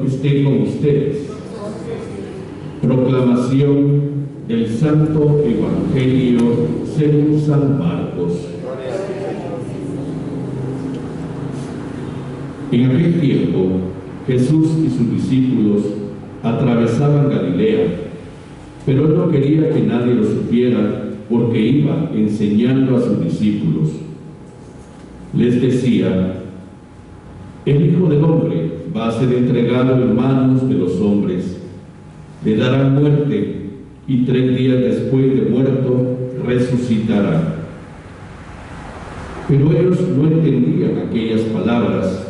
Esté con ustedes. Proclamación del Santo Evangelio según San Marcos. En aquel tiempo, Jesús y sus discípulos atravesaban Galilea, pero él no quería que nadie lo supiera porque iba enseñando a sus discípulos. Les decía: el Hijo del Hombre va a ser entregado en manos de los hombres, le darán muerte y 3 días después de muerto resucitará. Pero ellos no entendían aquellas palabras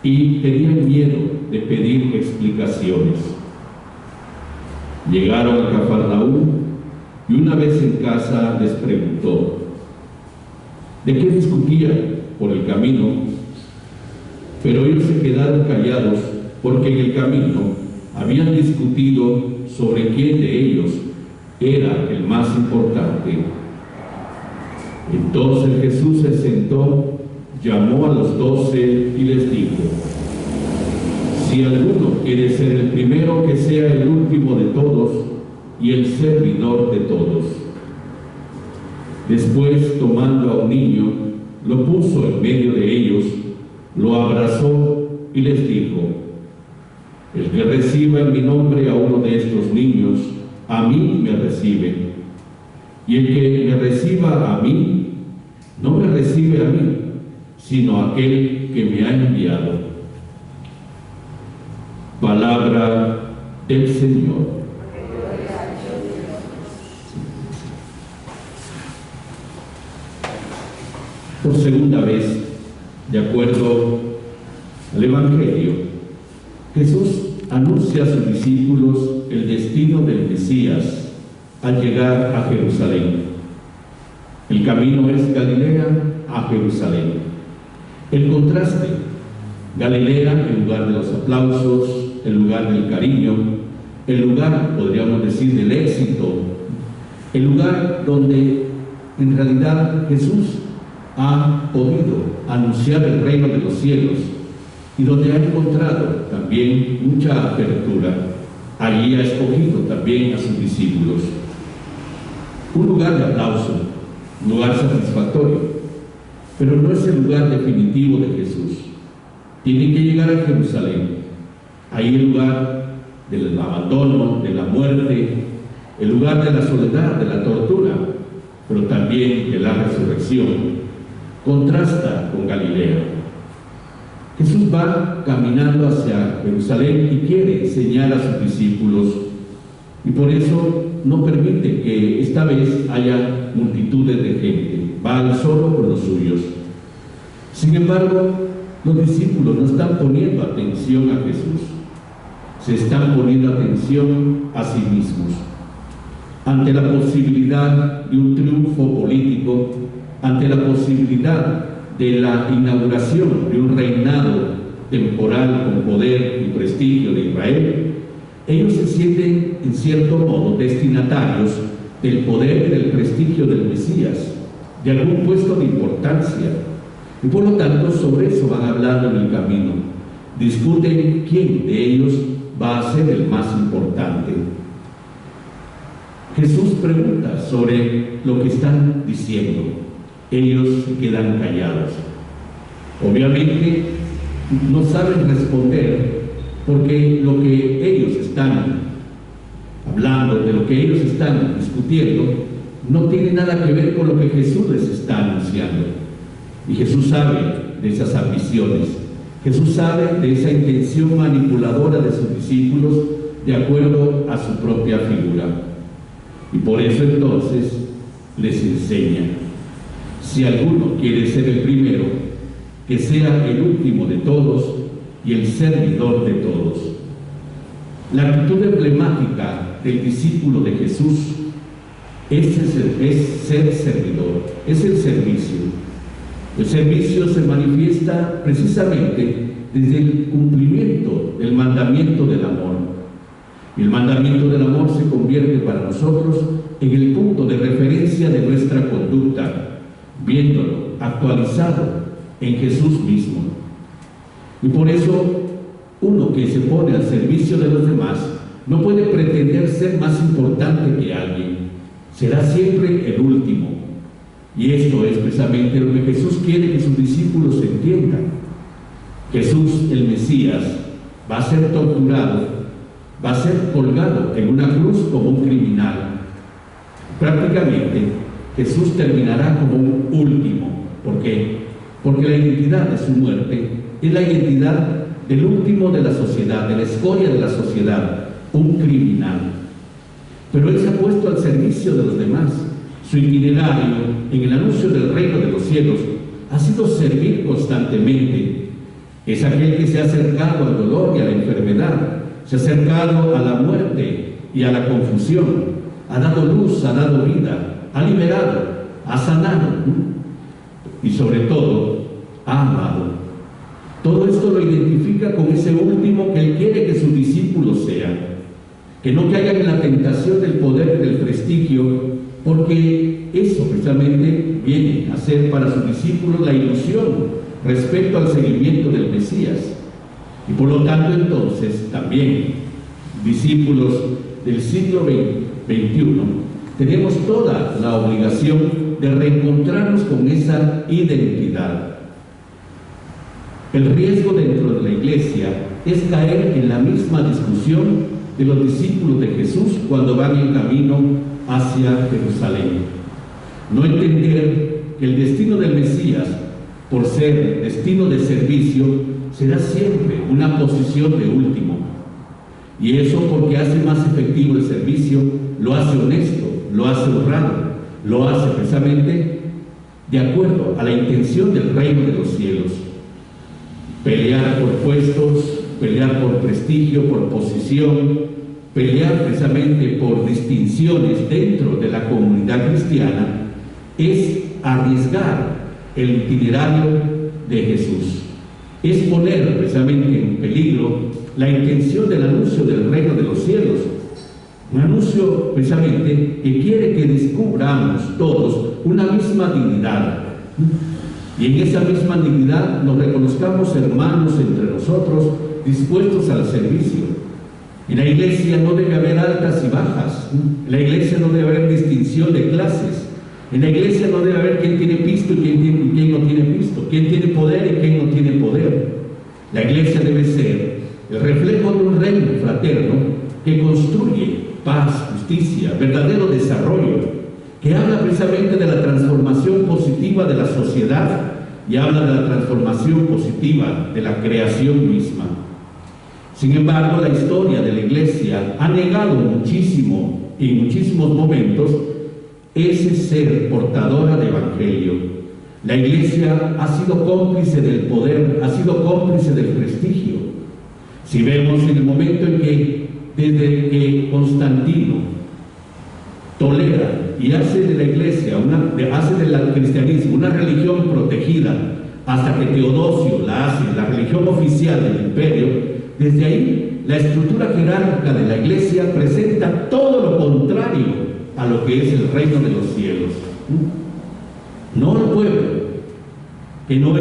y tenían miedo de pedir explicaciones. Llegaron a Cafarnaúm y una vez en casa les preguntó: ¿de qué discutían por el camino? Pero ellos se quedaron callados porque en el camino habían discutido sobre quién de ellos era el más importante. Entonces Jesús se sentó, llamó a los 12 y les dijo: si alguno quiere ser el primero, que sea el último de todos y el servidor de todos. Después, tomando a un niño, lo puso en medio de ellos, lo abrazó y les dijo: el que reciba en mi nombre a uno de estos niños, a mí me recibe. Y el que me reciba a mí, no me recibe a mí, sino a aquel que me ha enviado. Palabra del Señor. Por segunda vez, de acuerdo al Evangelio, Jesús anuncia a sus discípulos el destino del Mesías al llegar a Jerusalén. El camino es Galilea a Jerusalén. El contraste: Galilea, el lugar de los aplausos, el lugar del cariño, el lugar, podríamos decir, del éxito, el lugar donde en realidad Jesús ha podido anunciar el reino de los cielos y donde ha encontrado también mucha apertura. Allí ha escogido también a sus discípulos. Un lugar de aplauso, un lugar satisfactorio, pero no es el lugar definitivo de Jesús. Tiene que llegar a Jerusalén. Ahí el lugar del abandono, de la muerte, el lugar de la soledad, de la tortura, pero también de la resurrección. Contrasta con Galilea. Jesús va caminando hacia Jerusalén y quiere enseñar a sus discípulos, y por eso no permite que esta vez haya multitudes de gente. Va solo con los suyos. Sin embargo, los discípulos no están poniendo atención a Jesús, se están poniendo atención a sí mismos. Ante la posibilidad de un triunfo político, ante la posibilidad de la inauguración de un reinado temporal con poder y prestigio de Israel, ellos se sienten en cierto modo destinatarios del poder y del prestigio del Mesías, de algún puesto de importancia, y por lo tanto sobre eso van hablando en el camino. Discuten quién de ellos va a ser el más importante. Jesús pregunta sobre lo que están diciendo. Ellos se quedan callados. Obviamente no saben responder, porque lo que ellos están hablando, de lo que ellos están discutiendo, no tiene nada que ver con lo que Jesús les está anunciando. Y Jesús sabe de esas ambiciones. Jesús sabe de esa intención manipuladora de sus discípulos de acuerdo a su propia figura. Y por eso entonces les enseña: si alguno quiere ser el primero, que sea el último de todos y el servidor de todos. La actitud emblemática del discípulo de Jesús es ser servidor, es el servicio. El servicio se manifiesta precisamente desde el cumplimiento del mandamiento del amor. Y el mandamiento del amor se convierte para nosotros en el punto de referencia de nuestra conducta, viéndolo actualizado en Jesús mismo. Y por eso Uno que se pone al servicio de los demás no puede pretender ser más importante que alguien. Será siempre el último. Y esto es precisamente lo que Jesús quiere que sus discípulos entiendan. Jesús, el Mesías, va a ser torturado, va a ser colgado en una cruz como un criminal. Prácticamente, Jesús terminará como un último. ¿Por qué? Porque la identidad de su muerte es la identidad del último de la sociedad, de la escoria de la sociedad, un criminal. Pero Él se ha puesto al servicio de los demás. Su itinerario en el anuncio del reino de los cielos ha sido servir constantemente. Es aquel que se ha acercado al dolor y a la enfermedad, se ha acercado a la muerte y a la confusión, ha dado luz, ha dado vida, ha liberado, ha sanado y sobre todo ha amado. Todo esto lo identifica con ese último que Él quiere que sus discípulos sean, que no caigan en la tentación del poder y del prestigio, porque eso precisamente viene a ser para sus discípulos la ilusión respecto al seguimiento del Mesías. Y por lo tanto entonces también, discípulos del siglo XXI, tenemos toda la obligación de reencontrarnos con esa identidad. El riesgo dentro de la Iglesia es caer en la misma discusión de los discípulos de Jesús cuando van en camino hacia Jerusalén. No entender que el destino del Mesías, por ser destino de servicio, será siempre una posición de último. Y eso porque hace más efectivo el servicio, lo hace honesto, lo hace honrado, lo hace precisamente de acuerdo a la intención del reino de los cielos. Pelear por puestos, pelear por prestigio, por posición, pelear precisamente por distinciones dentro de la comunidad cristiana es arriesgar el itinerario de Jesús. Es poner precisamente en peligro la intención del anuncio del reino de los cielos. Un anuncio precisamente que quiere que descubramos todos una misma dignidad. Y en esa misma dignidad nos reconozcamos hermanos entre nosotros, dispuestos al servicio. En la iglesia no debe haber altas y bajas. En la iglesia no debe haber distinción de clases. En la iglesia no debe haber quién tiene pisto y quién no tiene pisto, quién tiene poder y quién no tiene poder. La iglesia debe ser el reflejo de un reino fraterno que construye paz, justicia, verdadero desarrollo, que habla precisamente de la transformación positiva de la sociedad y habla de la transformación positiva de la creación misma. Sin embargo, la historia de la iglesia ha negado muchísimo, y en muchísimos momentos, ese ser portadora de evangelio. La iglesia ha sido cómplice del poder, ha sido cómplice del prestigio. Si vemos en el momento en que, desde que Constantino tolera y hace de la iglesia, hace del cristianismo una religión protegida, hasta que Teodosio la hace la religión oficial del imperio, desde ahí la estructura jerárquica de la iglesia presenta todo lo contrario a lo que es el reino de los cielos. No el pueblo, que no